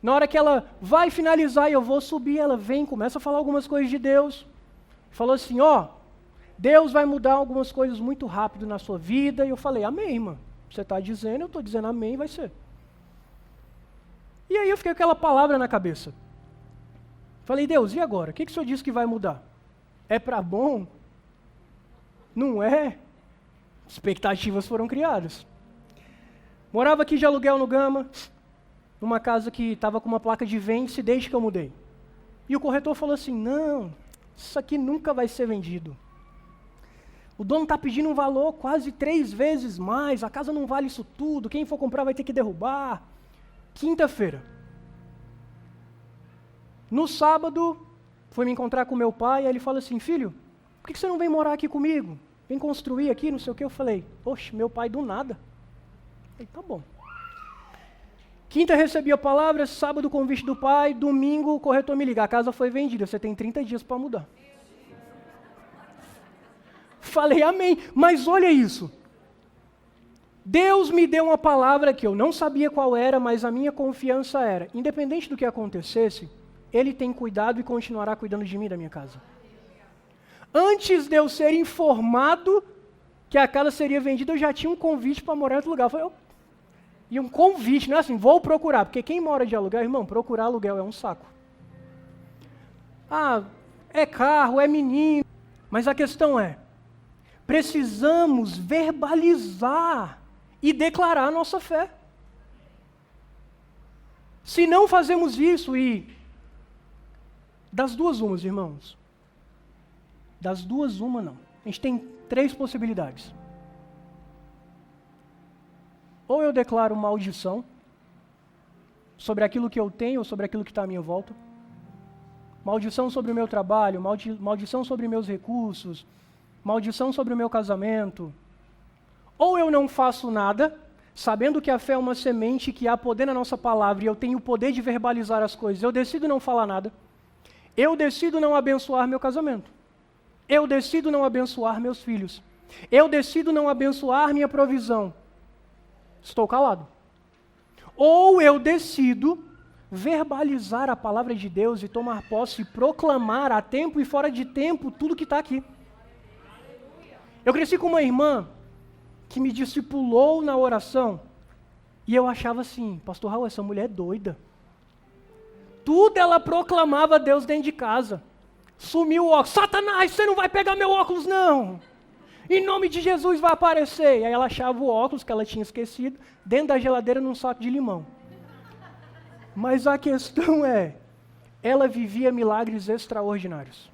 Na hora que ela vai finalizar e eu vou subir, ela vem, começa a falar algumas coisas de Deus. Falou assim, Deus vai mudar algumas coisas muito rápido na sua vida. E eu falei, amém, irmã. Você está dizendo, eu estou dizendo amém, vai ser. E aí eu fiquei com aquela palavra na cabeça. Falei, Deus, e agora? O que o Senhor disse que vai mudar? É para bom? Não é? Expectativas foram criadas. Morava aqui de aluguel no Gama, numa casa que estava com uma placa de vende-se desde que eu mudei. E o corretor falou assim, não, isso aqui nunca vai ser vendido. O dono está pedindo um valor quase 3 vezes mais, a casa não vale isso tudo, quem for comprar vai ter que derrubar. Quinta-feira. No sábado, fui me encontrar com meu pai, e ele fala assim, filho, por que você não vem morar aqui comigo? Vem construir aqui, não sei o que. Eu falei, oxe, meu pai do nada. Eu falei, tá bom. Quinta recebi a palavra, sábado o convite do pai, domingo o corretor me liga, a casa foi vendida, você tem 30 dias para mudar. Falei, amém, mas olha isso. Deus me deu uma palavra que eu não sabia qual era, mas a minha confiança era, independente do que acontecesse, Ele tem cuidado e continuará cuidando de mim e da minha casa. Antes de eu ser informado que a casa seria vendida, eu já tinha um convite para morar em outro lugar. Eu falei, e um convite, não é assim, vou procurar, porque quem mora de aluguel, irmão, procurar aluguel é um saco. É carro, é menino, mas a questão é, precisamos verbalizar e declarar a nossa fé. Se não fazemos isso, e das duas umas, irmãos, das duas uma não. A gente tem 3 possibilidades. Ou eu declaro maldição sobre aquilo que eu tenho ou sobre aquilo que está à minha volta. Maldição sobre o meu trabalho, maldição sobre meus recursos, maldição sobre o meu casamento. Ou eu não faço nada, sabendo que a fé é uma semente, que há poder na nossa palavra e eu tenho o poder de verbalizar as coisas. Eu decido não falar nada. Eu decido não abençoar meu casamento. Eu decido não abençoar meus filhos. Eu decido não abençoar minha provisão. Estou calado. Ou eu decido verbalizar a palavra de Deus e tomar posse e proclamar a tempo e fora de tempo tudo que está aqui. Eu cresci com uma irmã que me discipulou na oração e eu achava assim, pastor Raul, essa mulher é doida. Tudo ela proclamava a Deus dentro de casa. Sumiu o óculos. Satanás, você não vai pegar meu óculos, não. Em nome de Jesus vai aparecer. E aí ela achava o óculos que ela tinha esquecido dentro da geladeira num saco de limão. Mas a questão é, ela vivia milagres extraordinários.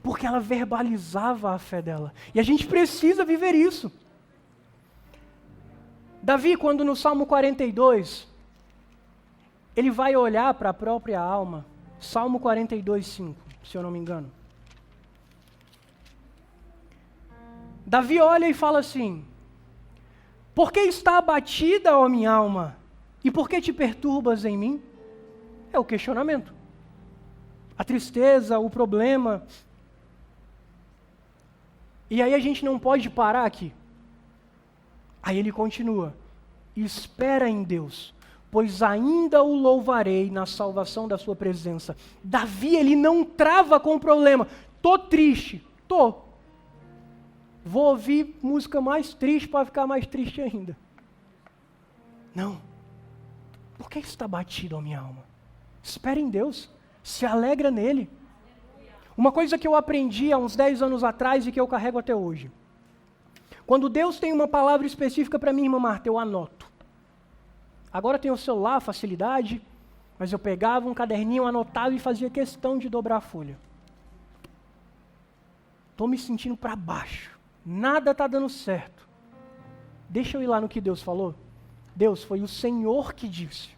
Porque ela verbalizava a fé dela. E a gente precisa viver isso. Davi, quando no Salmo 42, ele vai olhar para a própria alma, Salmo 42, 5, se eu não me engano. Davi olha e fala assim, por que está abatida, ó minha alma? E por que te perturbas em mim? É o questionamento. A tristeza, o problema. E aí a gente não pode parar aqui. Aí ele continua, espera em Deus, pois ainda o louvarei na salvação da sua presença. Davi, ele não trava com o problema. Tô triste, tô. Vou ouvir música mais triste para ficar mais triste ainda. Não. Por que está batido a minha alma? Espera em Deus, se alegra nele. Uma coisa que eu aprendi há uns 10 anos atrás e que eu carrego até hoje. Quando Deus tem uma palavra específica para mim, irmã Marta, eu anoto. Agora tem o celular, facilidade, mas eu pegava um caderninho, anotava e fazia questão de dobrar a folha. Estou me sentindo para baixo. Nada está dando certo. Deixa eu ir lá no que Deus falou. Deus, foi o Senhor que disse.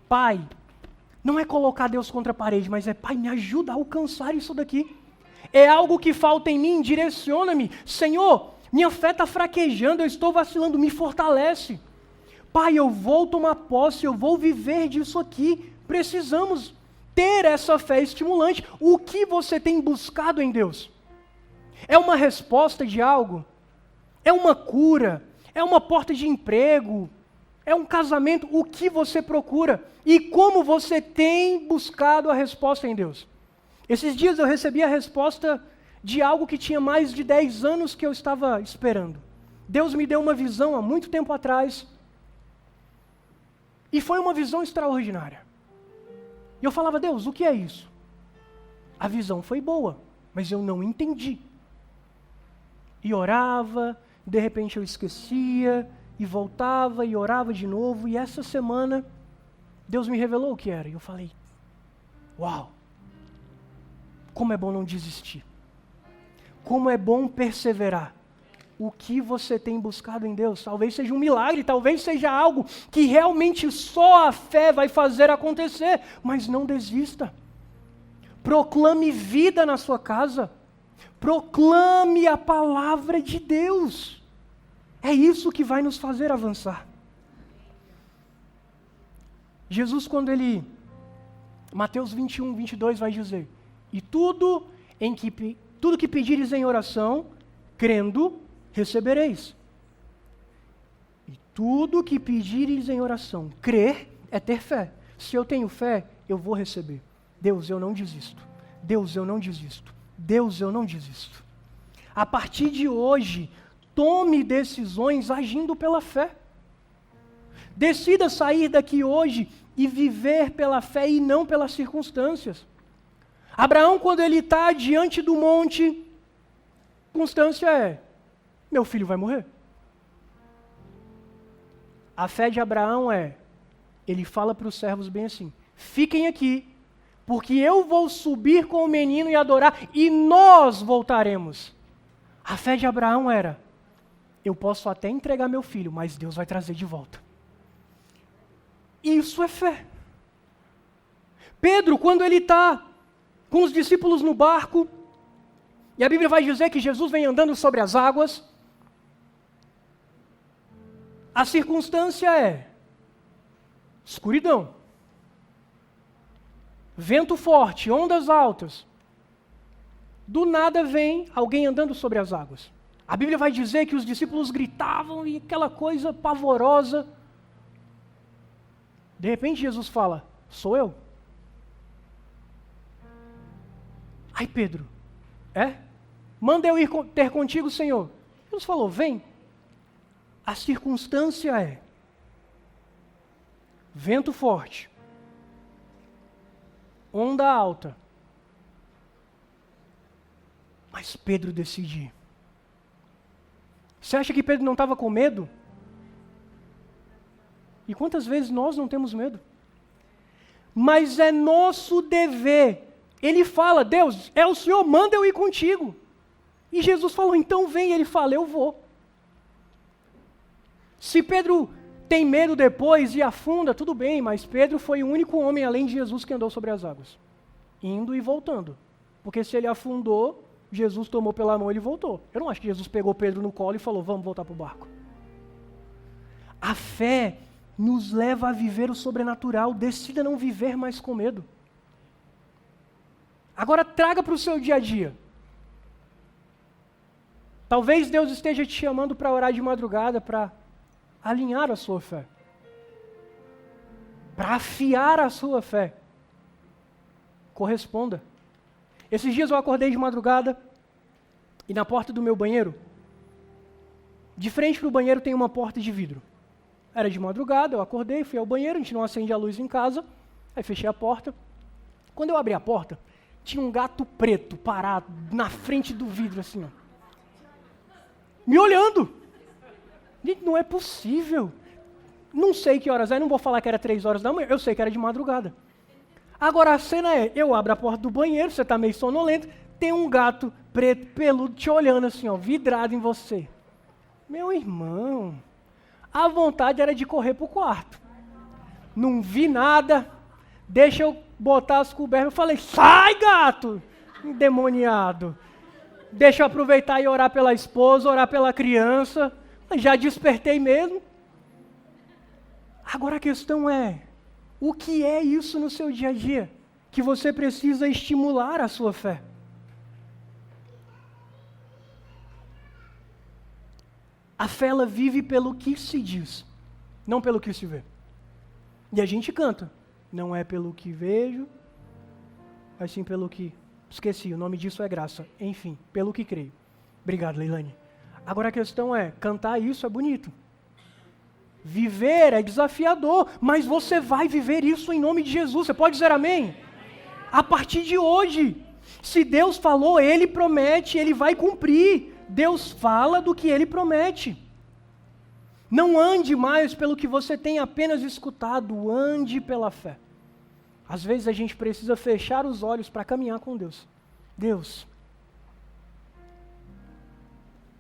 Pai, não é colocar Deus contra a parede, mas é, Pai, me ajuda a alcançar isso daqui. É algo que falta em mim, direciona-me. Senhor, minha fé está fraquejando, eu estou vacilando, me fortalece. Pai, eu vou tomar posse, eu vou viver disso aqui. Precisamos ter essa fé estimulante. O que você tem buscado em Deus? É uma resposta de algo É uma cura, é uma porta de emprego, é um casamento, o que você procura e como você tem buscado a resposta em Deus. Esses dias eu recebi a resposta de algo que tinha mais de 10 anos que eu estava esperando. Deus me deu uma visão há muito tempo atrás e foi uma visão extraordinária. E eu falava, Deus, o que é isso? A visão foi boa, mas eu não entendi. E orava, de repente eu esquecia, e voltava e orava de novo, e essa semana Deus me revelou o que era, e eu falei, uau, como é bom não desistir, como é bom perseverar. O que você tem buscado em Deus, talvez seja um milagre, talvez seja algo que realmente só a fé vai fazer acontecer, mas não desista. Proclame vida na sua casa, proclame a palavra de Deus. É isso que vai nos fazer avançar. Jesus, quando ele, Mateus 21, 22 vai dizer, e tudo que pedires em oração, crendo, recebereis. E tudo que pedires em oração, crer é ter fé. Se eu tenho fé, eu vou receber. Deus, eu não desisto. Deus, eu não desisto. Deus, eu não desisto. A partir de hoje, tome decisões agindo pela fé. Decida sair daqui hoje e viver pela fé e não pelas circunstâncias. Abraão, quando ele está diante do monte, a circunstância é, meu filho vai morrer. A fé de Abraão é, ele fala para os servos bem assim, fiquem aqui, porque eu vou subir com o menino e adorar, e nós voltaremos. A fé de Abraão era, eu posso até entregar meu filho, mas Deus vai trazer de volta. Isso é fé. Pedro, quando ele está com os discípulos no barco, e a Bíblia vai dizer que Jesus vem andando sobre as águas, a circunstância é escuridão, vento forte, ondas altas. Do nada vem alguém andando sobre as águas. A Bíblia vai dizer que os discípulos gritavam e aquela coisa pavorosa. De repente Jesus fala, sou eu. Ai Pedro, manda eu ir ter contigo, Senhor. Jesus falou, vem. A circunstância é vento forte, onda alta. Mas Pedro decide ir. Você acha que Pedro não estava com medo? E quantas vezes nós não temos medo? Mas é nosso dever. Ele fala, Deus, é o Senhor, manda eu ir contigo. E Jesus falou, então vem. Ele fala, eu vou. Se Pedro tem medo depois e afunda, tudo bem, mas Pedro foi o único homem além de Jesus que andou sobre as águas. Indo e voltando. Porque se ele afundou, Jesus tomou pela mão e ele voltou. Eu não acho que Jesus pegou Pedro no colo e falou, vamos voltar para o barco. A fé nos leva a viver o sobrenatural. Decida não viver mais com medo. Agora traga para o seu dia a dia. Talvez Deus esteja te chamando para orar de madrugada, para alinhar a sua fé. Para afiar a sua fé. Corresponda. Esses dias eu acordei de madrugada e na porta do meu banheiro, de frente para o banheiro tem uma porta de vidro. Era de madrugada, eu acordei, fui ao banheiro, a gente não acende a luz em casa, aí fechei a porta. Quando eu abri a porta, tinha um gato preto parado na frente do vidro assim, ó, me olhando. Gente, não é possível. Não sei que horas é, não vou falar que era 3 horas da manhã, eu sei que era de madrugada. Agora a cena é, eu abro a porta do banheiro, você está meio sonolento, tem um gato preto, peludo, te olhando assim, ó, vidrado em você. Meu irmão, a vontade era de correr para o quarto. Não vi nada, deixa eu botar as cobertas, eu falei, sai gato, endemoniado. Deixa eu aproveitar e orar pela esposa, orar pela criança, já despertei mesmo. Agora a questão é, o que é isso no seu dia a dia que você precisa estimular a sua fé? A fé, ela vive pelo que se diz, não pelo que se vê. E a gente canta, não é pelo que vejo, mas sim pelo que... Esqueci, o nome disso é graça. Enfim, pelo que creio. Obrigado, Leilane. Agora a questão é, cantar isso é bonito. Viver é desafiador, mas você vai viver isso em nome de Jesus. Você pode dizer amém? A partir de hoje, se Deus falou, Ele promete, Ele vai cumprir. Deus fala do que Ele promete. Não ande mais pelo que você tem apenas escutado, ande pela fé. Às vezes a gente precisa fechar os olhos para caminhar com Deus. Deus,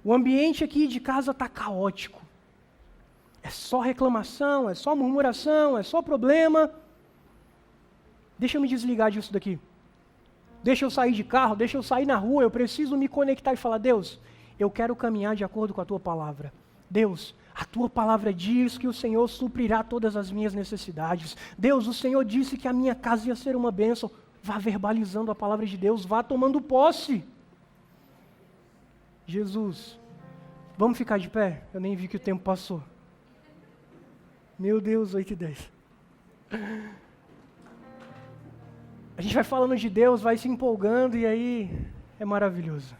o ambiente aqui de casa está caótico. É só reclamação, é só murmuração, é só problema. Deixa eu me desligar disso daqui. Deixa eu sair de carro, deixa eu sair na rua, eu preciso me conectar e falar, Deus, eu quero caminhar de acordo com a Tua palavra. Deus, a Tua palavra diz que o Senhor suprirá todas as minhas necessidades. Deus, o Senhor disse que a minha casa ia ser uma bênção. Vá verbalizando a palavra de Deus, vá tomando posse. Jesus, vamos ficar de pé? Eu nem vi que o tempo passou. Meu Deus, 8:10. A gente vai falando de Deus, vai se empolgando e aí é maravilhoso.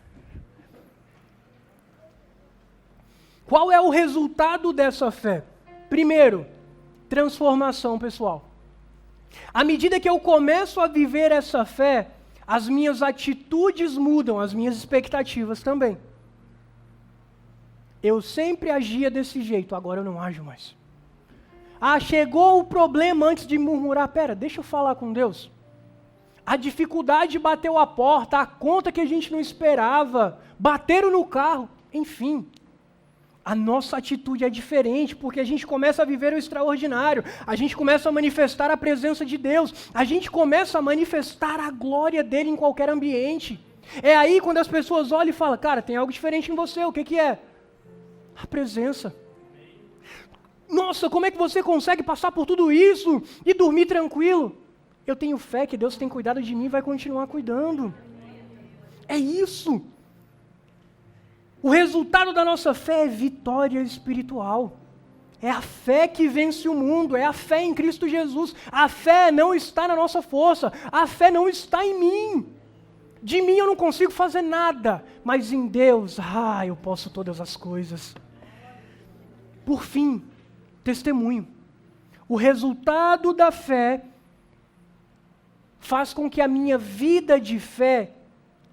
Qual é o resultado dessa fé? Primeiro, transformação pessoal. À medida que eu começo a viver essa fé, as minhas atitudes mudam, as minhas expectativas também. Eu sempre agia desse jeito, agora eu não ajo mais. Ah, chegou o problema antes de murmurar. Pera, deixa eu falar com Deus. A dificuldade bateu a porta, a conta que a gente não esperava, bateram no carro, enfim. A nossa atitude é diferente, porque a gente começa a viver o extraordinário, a gente começa a manifestar a presença de Deus, a gente começa a manifestar a glória dele em qualquer ambiente. É aí quando as pessoas olham e falam, cara, tem algo diferente em você, o que é? A presença. Nossa, como é que você consegue passar por tudo isso e dormir tranquilo? Eu tenho fé que Deus tem cuidado de mim e vai continuar cuidando. É isso. O resultado da nossa fé é vitória espiritual. É a fé que vence o mundo, é a fé em Cristo Jesus. A fé não está na nossa força, a fé não está em mim. De mim eu não consigo fazer nada, mas em Deus, eu posso todas as coisas. Por fim, testemunho. O resultado da fé faz com que a minha vida de fé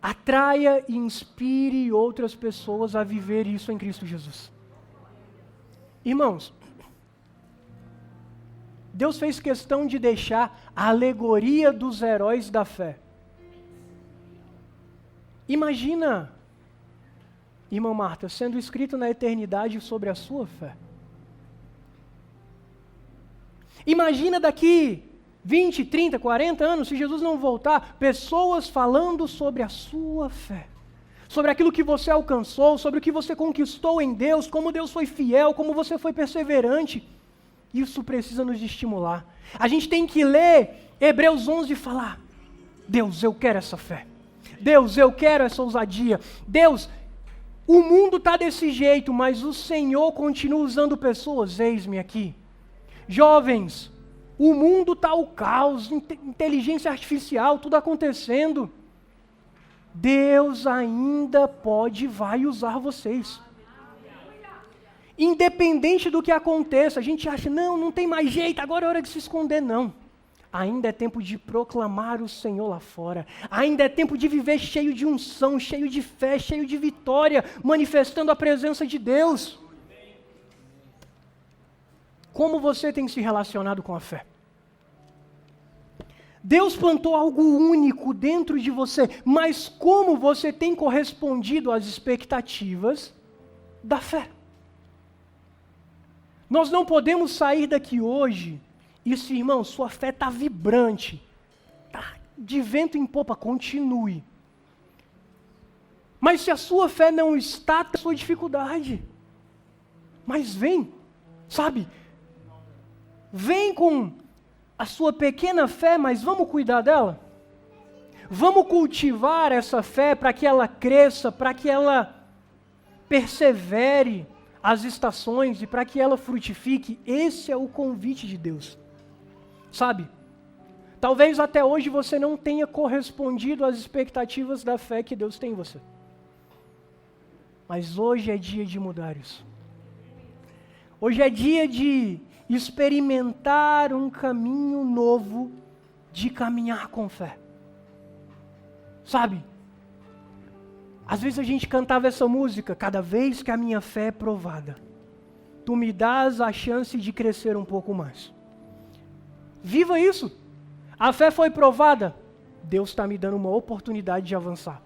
atraia e inspire outras pessoas a viver isso em Cristo Jesus. Irmãos, Deus fez questão de deixar a alegoria dos heróis da fé. Imagina, irmã Marta, sendo escrito na eternidade sobre a sua fé. Imagina daqui 20, 30, 40 anos, se Jesus não voltar, pessoas falando sobre a sua fé, sobre aquilo que você alcançou, sobre o que você conquistou em Deus, como Deus foi fiel, como você foi perseverante. Isso precisa nos estimular. A gente tem que ler Hebreus 11 e falar, Deus, eu quero essa fé. Deus, eu quero essa ousadia. Deus, o mundo está desse jeito, mas o Senhor continua usando pessoas, eis-me aqui. Jovens, o mundo está ao caos, inteligência artificial, tudo acontecendo. Deus ainda pode e vai usar vocês. Independente do que aconteça, a gente acha, não tem mais jeito, agora é hora de se esconder. Não. Ainda é tempo de proclamar o Senhor lá fora. Ainda é tempo de viver cheio de unção, cheio de fé, cheio de vitória, manifestando a presença de Deus. Como você tem se relacionado com a fé? Deus plantou algo único dentro de você, mas como você tem correspondido às expectativas da fé? Nós não podemos sair daqui hoje e se, irmão, sua fé está vibrante, está de vento em popa, continue. Mas se a sua fé não está, a sua dificuldade. Mas vem, sabe? Vem com a sua pequena fé, mas vamos cuidar dela? Vamos cultivar essa fé para que ela cresça, para que ela persevere, as estações e para que ela frutifique, esse é o convite de Deus. Sabe? Talvez até hoje você não tenha correspondido às expectativas da fé que Deus tem em você. Mas hoje é dia de mudar isso. Hoje é dia de experimentar um caminho novo de caminhar com fé. Sabe? Às vezes a gente cantava essa música, cada vez que a minha fé é provada, tu me dás a chance de crescer um pouco mais. Viva isso! A fé foi provada, Deus está me dando uma oportunidade de avançar.